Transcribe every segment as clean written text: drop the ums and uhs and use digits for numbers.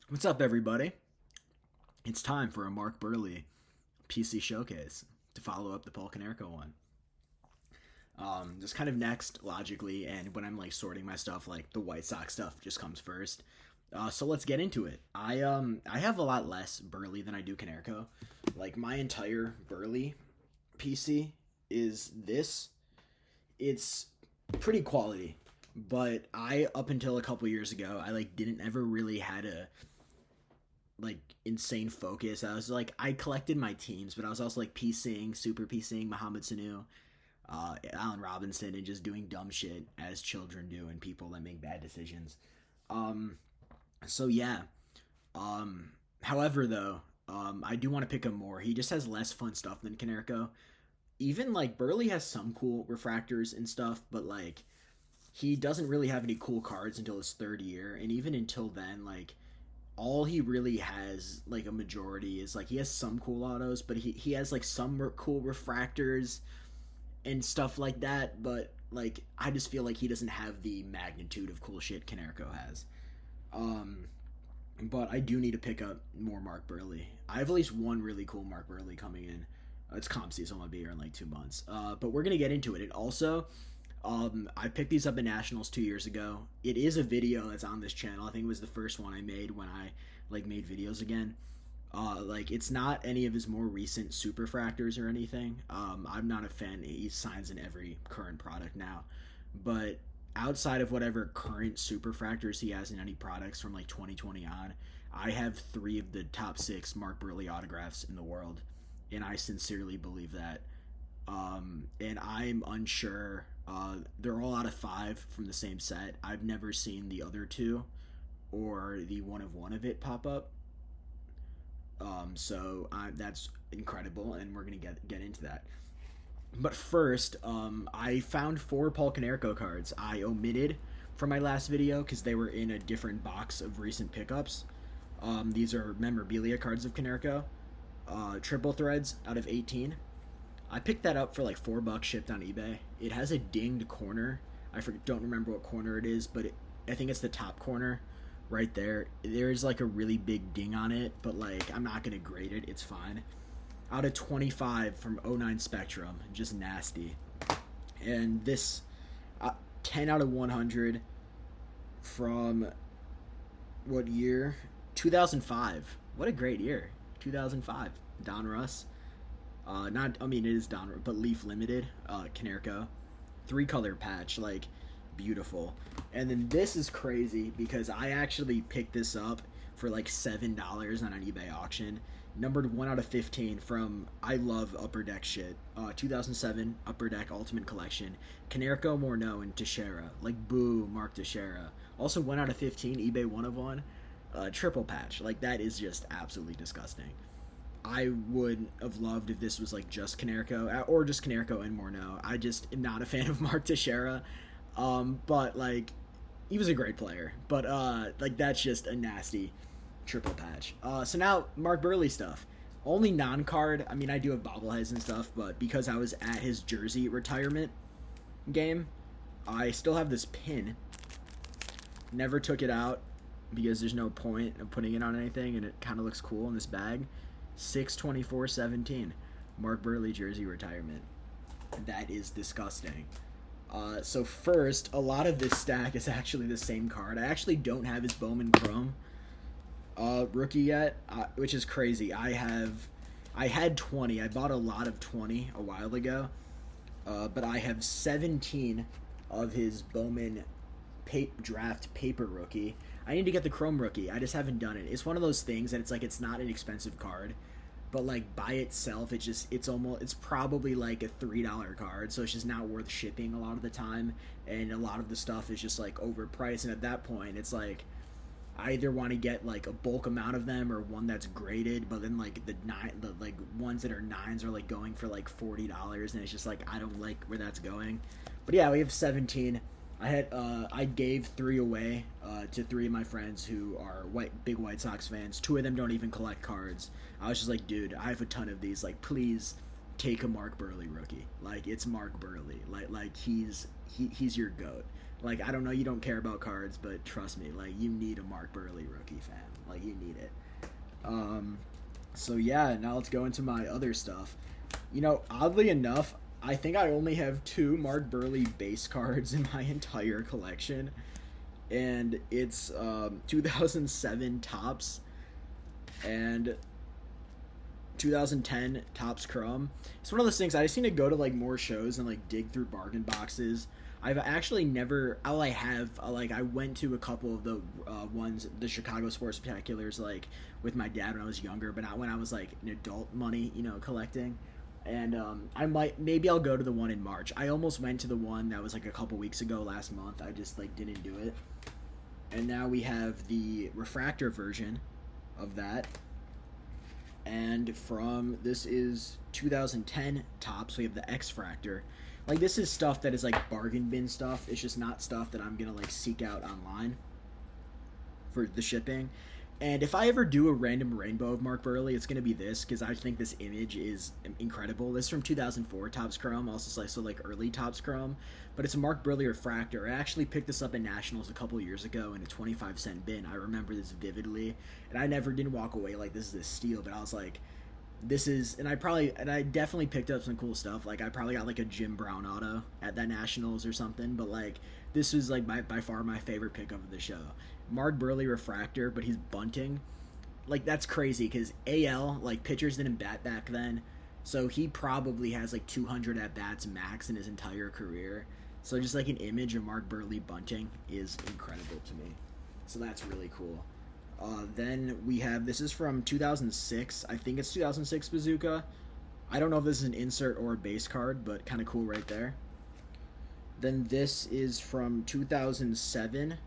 What's up, everybody? It's time for a Mark Buehrle PC showcase to follow up the Paul Konerko one. Just kind of next, logically, and when I'm like sorting my stuff, like the White Sox stuff just comes first. So let's get into it. I have a lot less Buehrle than I do Konerko. Like my entire Buehrle PC is this. It's pretty quality, but I up until a couple years ago, I like didn't ever really had a like insane focus. I collected my teams, but I was also like PCing, super PCing Muhammad Sanu, Allen Robinson, and just doing dumb shit as children do and people that make bad decisions. Um, so yeah. However, though, I do want to pick him more. He just has less fun stuff than Konerko. Even like Burley has some cool refractors and stuff, but like he doesn't really have any cool cards until his third year, and even until then, like all he really has like a majority is like he has some cool autos, but he has like some cool refractors and stuff like that, but like I just feel like he doesn't have the magnitude of cool shit Konerko has. um but I do need to pick up more Mark Burley. I have at least one really cool Mark Burley coming in. It's comp season, I'll be here in like 2 months, but we're gonna get into it. I picked these up at Nationals 2 years ago. It is a video that's on this channel. I think it was the first one I made when I like made videos again. Like it's not any of his more recent superfractors or anything. I'm not a fan. He signs in every current product now, but outside of whatever current superfractors he has in any products from like 2020 on, I have three of the top six Mark Burley autographs in the world, and I sincerely believe that. And I'm unsure. They're all out of five from the same set. I've never seen the other two or the one of it pop up. That's incredible, and we're gonna get into that. But first, I found four Paul Konerko cards I omitted from my last video because they were in a different box of recent pickups. These are memorabilia cards of Konerko, triple threads out of 18. I picked that up for like $4 shipped on eBay. It has a dinged corner. Don't remember what corner it is, but I think it's the top corner right there. There's like a really big ding on it, but like I'm not gonna grade it. It's fine. Out of 25 from '09 Spectrum, just nasty. And this 10 out of 100 from what year? 2005. What a great year. 2005. Don Russ. Not, I mean, it is Don, but Leaf Limited, Konerko, 3-color patch, like beautiful. And then this is crazy because I actually picked this up for like $7 on an eBay auction. Numbered 1 out of 15 from I love Upper Deck shit. 2007 Upper Deck Ultimate Collection, Konerko, Morneau, and Teixeira. Like boo, Mark Teixeira. Also 1 out of 15 eBay 1 of 1. Triple patch. Like that is just absolutely disgusting. I would have loved if this was like just Konerko or just Konerko and Morneau. I just am not a fan of Mark Teixeira, but like he was a great player. But like that's just a nasty triple patch. So now Mark Burley stuff. Only non-card. I mean, I do have bobbleheads and stuff, but because I was at his jersey retirement game, I still have this pin. Never took it out because there's no point of putting it on anything, and it kind of looks cool in this bag. 6/24/17, Mark Burley jersey retirement. That is disgusting. So first, a lot of this stack is actually the same card. I actually don't have his Bowman Chrome rookie yet, which is crazy. I had 20. I bought a lot of 20 a while ago, but I have 17 of his Bowman draft paper rookie. I need to get the Chrome rookie. I just haven't done it. It's one of those things that it's like it's not an expensive card, but like by itself, it's probably like a $3 card, so it's just not worth shipping a lot of the time, and a lot of the stuff is just like overpriced. And at that point, it's like I either want to get like a bulk amount of them or one that's graded, but then like the like ones that are nines are like going for like $40, and it's just like I don't like where that's going. But yeah, we have 17. I gave 3 away to 3 of my friends who are big White Sox fans. 2 of them don't even collect cards. I was just like, dude, I have a ton of these. Like, please take a Mark Buehrle rookie. Like, it's Mark Buehrle. Like he's your goat. Like, I don't know, you don't care about cards, but trust me, like you need a Mark Buehrle rookie, fam. Like, you need it. So yeah, now let's go into my other stuff. You know, oddly enough, I think I only have 2 Mark Buehrle base cards in my entire collection, and it's 2007 Topps and 2010 Topps Chrome. It's one of those things I just need to go to like more shows and like dig through bargain boxes. I've actually never. All I have, like, I went to a couple of the ones, the Chicago Sports Spectaculars, like with my dad when I was younger, but not when I was like an adult money, you know, collecting. And maybe I'll go to the one in March. I almost went to the one that was like a couple weeks ago last month. I just like didn't do it. And now we have the refractor version of that. And from, this is 2010 Topps, we have the X-Fractor. Like, this is stuff that is like bargain bin stuff. It's just not stuff that I'm gonna like seek out online for the shipping. And if I ever do a random rainbow of Mark Buehrle, it's going to be this, because I think this image is incredible. This is from 2004 Topps Chrome, also like early Topps Chrome, but it's a Mark Buehrle refractor. I actually picked this up at Nationals a couple years ago in a 25-cent bin. I remember this vividly, and I never didn't walk away like this is a steal, but I was like, this is, and I definitely picked up some cool stuff. Like, I probably got like a Jim Brown auto at that Nationals or something, but like, this was like by far my favorite pickup of the show. Mark Buehrle refractor, but he's bunting. Like, that's crazy, because AL, like, pitchers didn't bat back then, so he probably has like 200 at bats max in his entire career. So just like an image of Mark Buehrle bunting is incredible to me. So that's really cool. Then we have, this is from 2006. I think it's 2006 Bazooka. I don't know if this is an insert or a base card, but kind of cool right there. Then this is from 2007.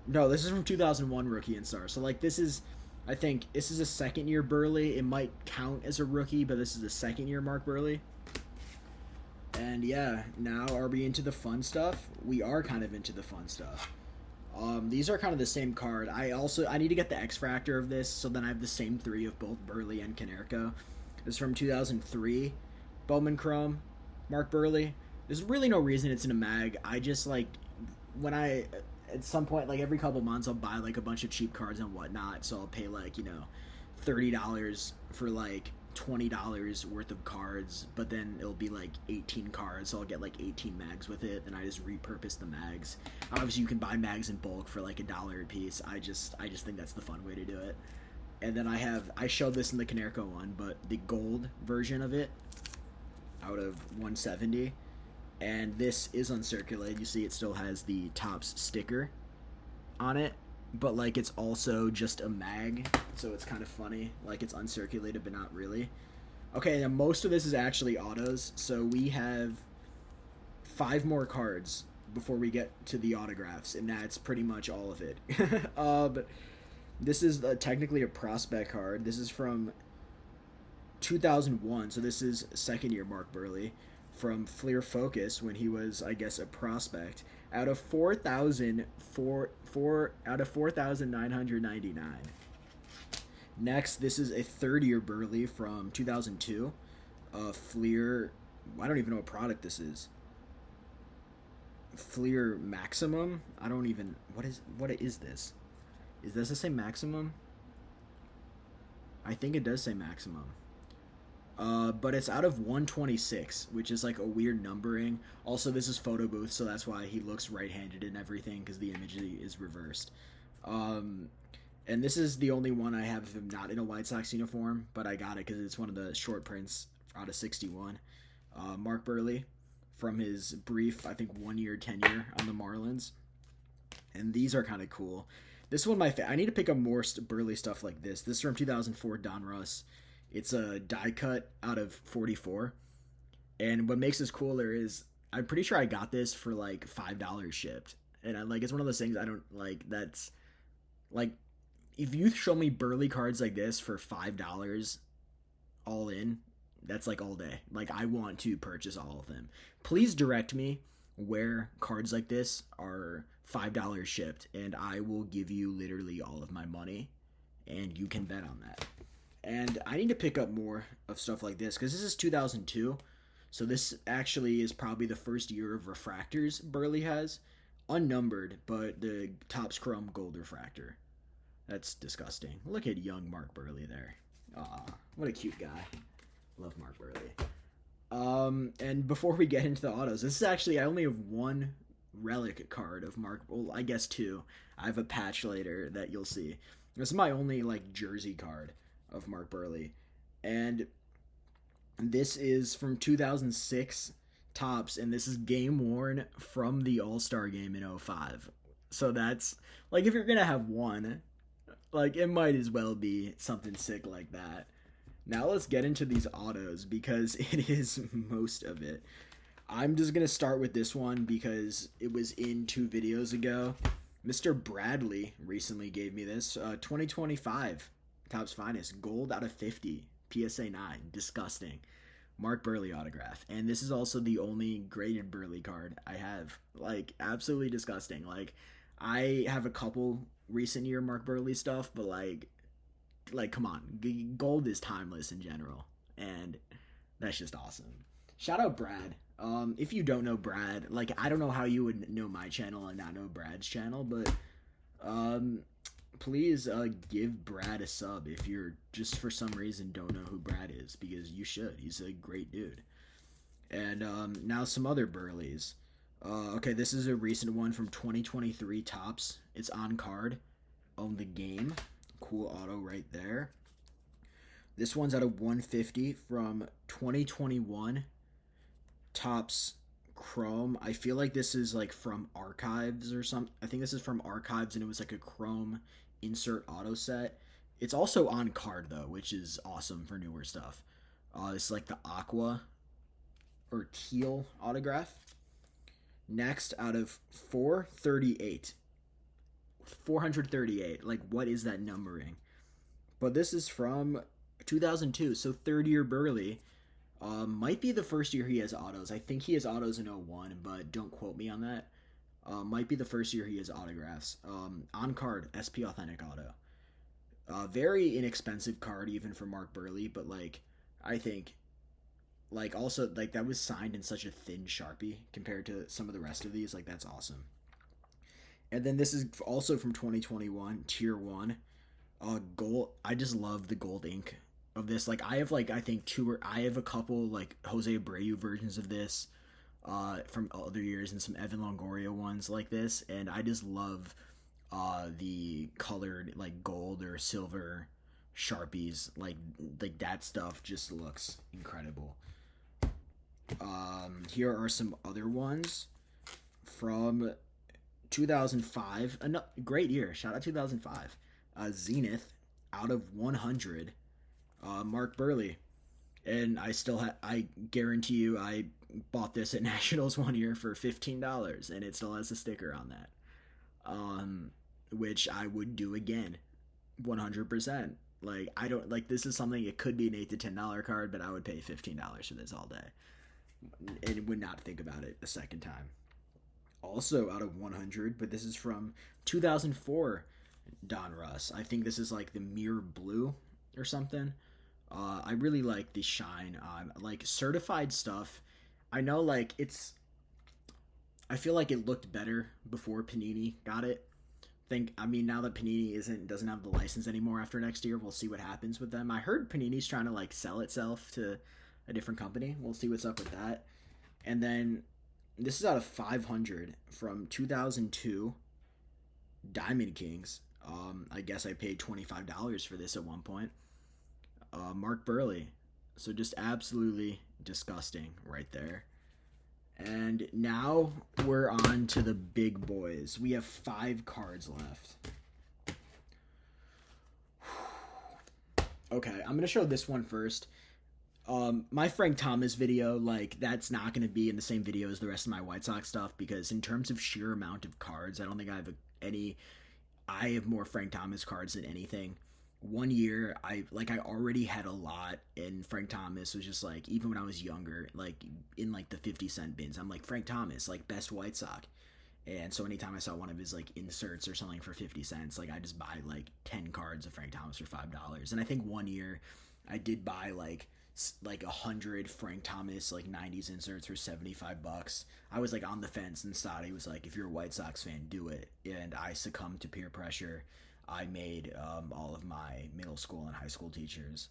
No, this is from 2001 Rookie and Star. So, like, this is, I think, this is a second-year Buehrle. It might count as a rookie, but this is a second-year Mark Buehrle. And, yeah, now are we into the fun stuff? We are kind of into the fun stuff. These are kind of the same card. I need to get the X-Fractor of this, so then I have the same 3 of both Buehrle and Konerko. This is from 2003 Bowman Chrome, Mark Buehrle. There's really no reason it's in a mag. I just, like, when I... At some point, like every couple months, I'll buy like a bunch of cheap cards and whatnot. So I'll pay like, you know, $30 for like $20 worth of cards, but then it'll be like 18 cards. So I'll get like 18 mags with it. Then I just repurpose the mags. Obviously, you can buy mags in bulk for like $1 a piece. I just think that's the fun way to do it. And then I showed this in the Konerko one, but the gold version of it out of 170. And this is uncirculated. You see it still has the Topps sticker on it, but like it's also just a mag, so it's kind of funny. Like, it's uncirculated, but not really. Okay, now most of this is actually autos, so we have 5 more cards before we get to the autographs, and that's pretty much all of it. But this is technically a prospect card. This is from 2001, so this is second-year Mark Buehrle. From Fleer Focus when he was, I guess, a prospect, out of 4,999. Next, this is a third-year Buehrle from 2002. Fleer, I don't even know what product this is. Fleer Maximum. I don't even, what is this? Is this the same Maximum? I think it does say Maximum. But it's out of 126, which is like a weird numbering. Also, this is photo booth, so that's why he looks right-handed and everything, because the image is reversed. And this is the only one I have of him not in a White Sox uniform, but I got it because it's one of the short prints out of 61. Mark Buehrle from his brief, I think, 1-year tenure on the Marlins. And these are kind of cool. This one, I need to pick up more Buehrle stuff like this. This is from 2004 Don Russ. It's a die cut out of 44. And what makes this cooler is I'm pretty sure I got this for like $5 shipped. And it's one of those things I don't like. That's like, if you show me Buehrle cards like this for $5 all in, that's like all day. Like, I want to purchase all of them. Please direct me where cards like this are $5 shipped, and I will give you literally all of my money, and you can bet on that. And I need to pick up more of stuff like this, because this is 2002. So this actually is probably the first year of refractors Buehrle has. unnumbered, but the Topps Chrome Gold Refractor. That's disgusting. Look at young Mark Buehrle there. Aw, what a cute guy. Love Mark Buehrle. And before we get into the autos, this is actually, I only have one relic card of Mark, well, I guess two. I have a patch later that you'll see. This is my only, like, jersey card of Mark Buehrle. And this is from 2006 Topps, and this is game worn from the All-Star game in 05. So that's, like, if you're gonna have one, like, it might as well be something sick like that. Now let's get into these autos, because it is most of it. I'm just going to start with this one because it was in 2 videos ago. Mr. Bradley recently gave me this. 2025 Topps Finest, gold out of 50, PSA 9, disgusting. Mark Buehrle autograph. And this is also the only graded Buehrle card I have. Like, absolutely disgusting. Like, I have a couple recent year Mark Buehrle stuff, but like come on, gold is timeless in general, and that's just awesome. Shout out Brad. If you don't know Brad, like, I don't know how you would know my channel and not know Brad's channel, but please give Brad a sub if you're just for some reason don't know who Brad is, because you should. He's a great dude. And now some other Buehrles. Okay, this is a recent one from 2023 Topps. It's on card. Own the game. Cool auto right there. This one's out of 150 from 2021 Topps Chrome. I feel like this is like from Archives or something. I think this is from Archives, and it was like a Chrome insert auto set. It's also on card though, which is awesome for newer stuff. It's like the aqua or teal autograph. Next, out of 438. 438. Like, what is that numbering? But this is from 2002, so third year Buehrle. Might be the first year he has autos. I think he has autos in 01, but don't quote me on that. Might be the first year he has autographs. On card, SP Authentic auto. Very inexpensive card even for Mark Buehrle, but like, I think, like, also, like, that was signed in such a thin Sharpie compared to some of the rest of these. Like, that's awesome. And then this is also from 2021, Tier 1. Gold. I just love the gold ink of this. Like, I have, like, I think I have a couple, like, Jose Abreu versions of this from other years, and some Evan Longoria ones like this. And I just love the colored, like, gold or silver Sharpies. Like that stuff just looks incredible. Here are some other ones from 2005. Great year. Shout out 2005. Zenith out of 100. Mark Buehrle. And I guarantee you I bought this at Nationals one year for $15, and it still has a sticker on that. Which I would do again. 100%. Like, I don't, like, this is something, it could be an $8 to $10 card, but I would pay $15 for this all day. And would not think about it a second time. Also out of 100, but this is from 2004 Don Russ. I think this is like the mirror blue or something. I really like the shine on, like, certified stuff. I know, like, I feel like it looked better before Panini got it. I mean, now that Panini doesn't have the license anymore after next year, we'll see what happens with them. I heard Panini's trying to, like, sell itself to a different company. We'll see what's up with that. And then this is out of 500 from 2002 Diamond Kings. I guess I paid $25 for this at one point. Mark Buehrle. So just absolutely disgusting right there. And now we're on to the big boys. We have 5 cards left. Okay, I'm going to show this one first. My Frank Thomas video, like, that's not going to be in the same video as the rest of my White Sox stuff, because in terms of sheer amount of cards, I don't think I have more Frank Thomas cards than anything. One year, I already had a lot, and Frank Thomas was just, like, even when I was younger, like, in, like, the 50-cent bins, I'm like, Frank Thomas, like, best White Sox. And so anytime I saw one of his, like, inserts or something for 50 cents, like, I just buy, like, 10 cards of Frank Thomas for $5. And I think one year I did buy, like, like 100 Frank Thomas like 90s inserts for $75. I was like on the fence, and Sadi was like, if you're a White Sox fan, do it. And I succumbed to peer pressure. I made all of my middle school and high school teachers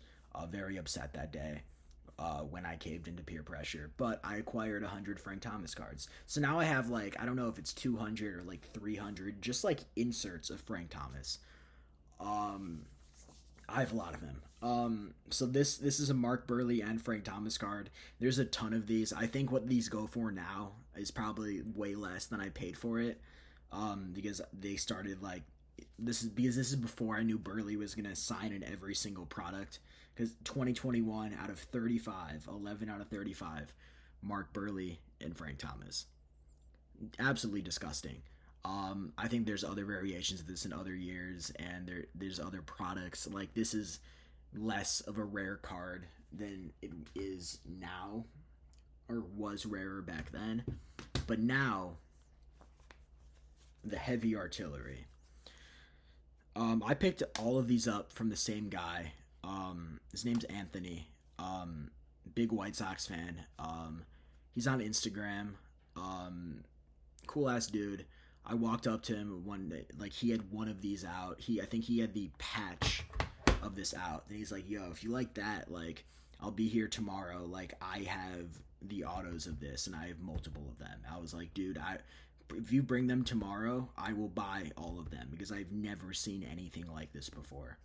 very upset that day when I caved into peer pressure. But I acquired 100 Frank Thomas cards. So now I have like, I don't know if it's 200 or like 300, just like inserts of Frank Thomas. I have a lot of them. So this is a Mark Buehrle and Frank Thomas card. There's a ton of these. I think what these go for now is probably way less than I paid for it. Because they started like this is before I knew Buehrle was gonna sign in every single product. Because 2021 out of 35, 11 out of 35, Mark Buehrle and Frank Thomas. Absolutely disgusting. I think there's other variations of this in other years, and there's other products. Like, this is less of a rare card than it is now, or was rarer back then. But now, the heavy artillery. I picked all of these up from the same guy. His name's Anthony. Big White Sox fan. He's on Instagram. Cool ass dude. I walked up to him one day, like he had one of these out. I think he had the patch of this out. And he's like, yo, if you like that, like, I'll be here tomorrow. Like, I have the autos of this, and I have multiple of them. I was like, dude, if you bring them tomorrow, I will buy all of them, because I've never seen anything like this before.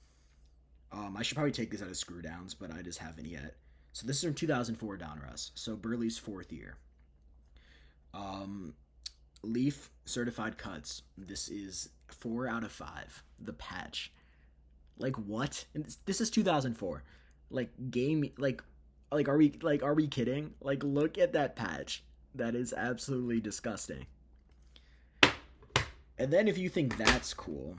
I should probably take this out of screw downs, but I just haven't yet. So this is from 2004 Donruss. So Buehrle's 4th year. Leaf certified cuts. This is 4 out of 5. The patch. Like, what? And this is 2004. Like, are we kidding? Like, look at that patch. That is absolutely disgusting. And then if you think that's cool,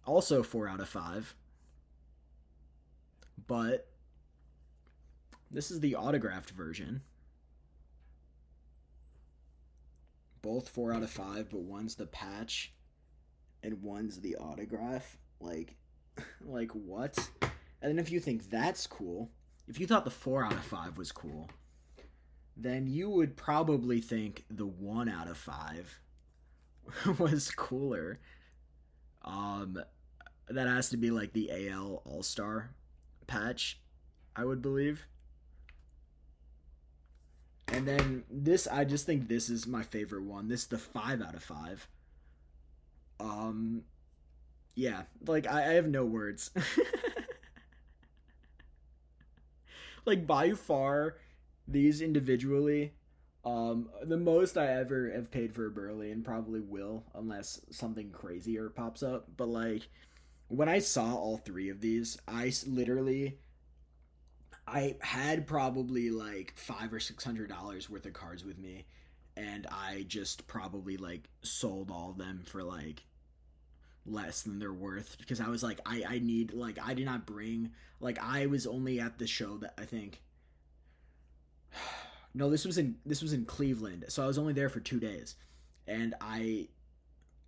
also 4 out of 5. But this is the autographed version. Both 4 out of 5, but one's the patch and one's the autograph. Like what? And then if you think that's cool, if you thought the 4 out of 5 was cool, then you would probably think the 1 out of 5 was cooler. That has to be like the AL All-Star patch, I would believe. And then this, I just think this is my favorite one. This is the 5 out of 5. Yeah, like, I have no words. Like, by far, these individually, the most I ever have paid for a Buehrle, and probably will, unless something crazier pops up. But, like, when I saw all 3 of these, I had probably like $500 or $600 worth of cards with me, and I just probably like sold all of them for like less than they're worth, because I was like, I need, like, I did not bring, like, I was only at the show that I think, no, this was in Cleveland, so I was only there for 2 days, and I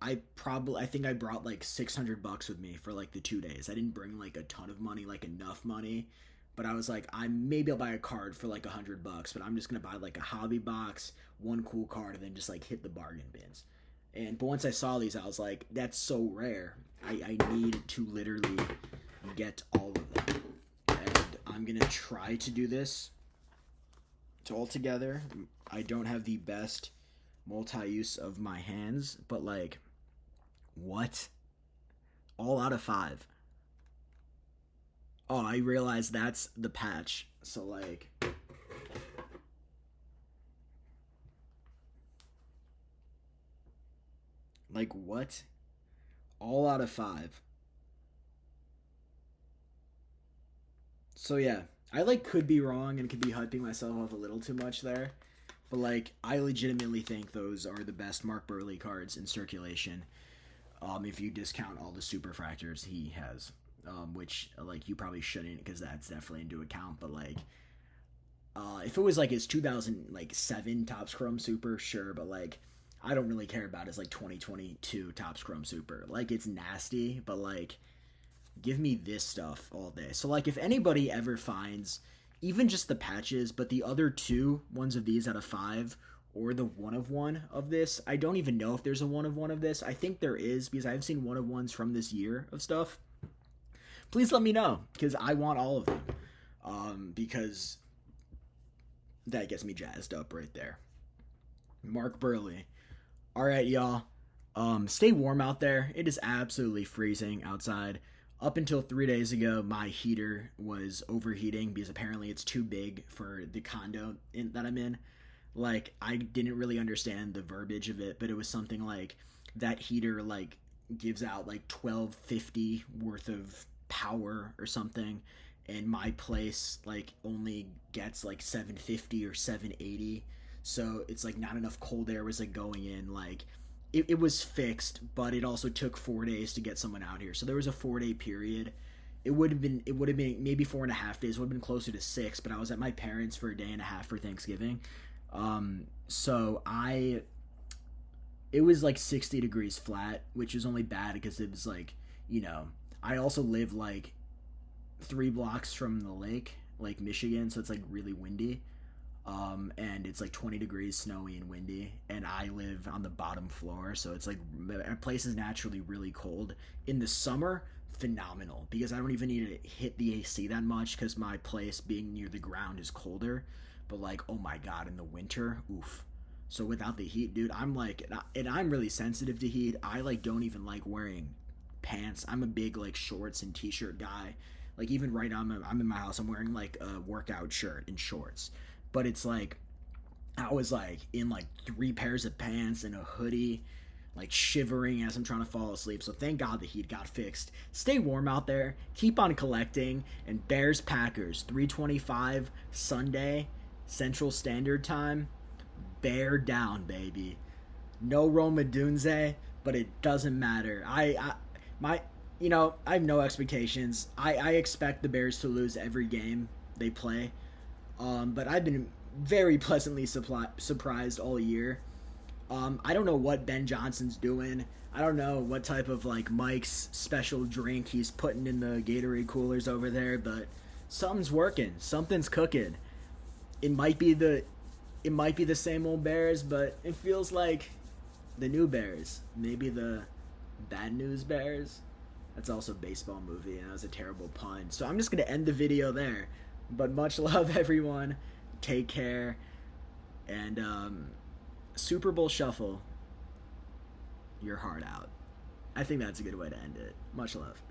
think I brought like $600 with me for like the 2 days. I didn't bring like a ton of money, like enough money. But I was like, maybe I'll buy a card for like $100, but I'm just gonna buy like a hobby box, one cool card, and then just like hit the bargain bins. But once I saw these, I was like, that's so rare. I need to literally get all of them. And I'm gonna try to do this all together. I don't have the best multi-use of my hands, but like, what? All out of 5. Oh, I realized that's the patch. So, like, what? All out of 5. So, yeah. I, like, could be wrong and could be hyping myself up a little too much there. But, like, I legitimately think those are the best Mark Buehrle cards in circulation. If you discount all the superfractors he has. Which, like, you probably shouldn't, because that's definitely into account, but, like, if it was, like, his 2007 Topps Chrome Super, sure, but, like, I don't really care about his, like, 2022 Topps Chrome Super. Like, it's nasty, but, like, give me this stuff all day. So like if anybody ever finds even just the patches, but the other 2 ones of these out of 5, or the 1 of 1 of this, I don't even know if there's a 1 of 1 of this. I think there is, because I've seen 1 of 1s from this year of stuff. Please let me know, because I want all of them. Because that gets me jazzed up right there. Mark Buehrle. All right, y'all. Stay warm out there. It is absolutely freezing outside. Up until 3 days ago, my heater was overheating because apparently it's too big for the condo that I'm in. Like, I didn't really understand the verbiage of it, but it was something like that heater like gives out like 1250 worth of power or something, and my place like only gets like 750 or 780. So it's like not enough cold air was like going in. Like it was fixed, but it also took 4 days to get someone out here. So there was a 4-day period. It would have been maybe 4.5 days. Would have been closer to 6. But I was at my parents' for a day and a half for Thanksgiving. It was like 60 degrees flat, which is only bad because it was like, I also live like 3 blocks from the lake, Lake Michigan, so it's like really windy. And it's like 20 degrees, snowy and windy, and I live on the bottom floor, so it's like our place is naturally really cold. In the summer, phenomenal, because I don't even need to hit the AC that much because my place being near the ground is colder. But like, oh my god, in the winter, oof. So without the heat, dude, I'm like, and I'm really sensitive to heat. I like don't even like wearing pants. I'm a big like shorts and t-shirt guy. Like even right now, I'm in my house, I'm wearing like a workout shirt and shorts. But it's like, I was like in like 3 pairs of pants and a hoodie, like shivering as I'm trying to fall asleep. So thank God the heat got fixed. Stay warm out there. Keep on collecting. And Bears Packers, 3:25 Sunday, Central Standard Time. Bear down, baby. No Roma Dunze, but it doesn't matter. I have no expectations. I expect the Bears to lose every game they play. But I've been very pleasantly surprised all year. I don't know what Ben Johnson's doing. I don't know what type of like Mike's special drink he's putting in the Gatorade coolers over there, but something's working. Something's cooking. It might be the same old Bears, but it feels like the new Bears. Maybe the Bad News Bears. That's also a baseball movie, and that was a terrible pun. So I'm just gonna end the video there. But much love, everyone. Take care. And Super Bowl Shuffle your heart out. I think that's a good way to end it. Much love.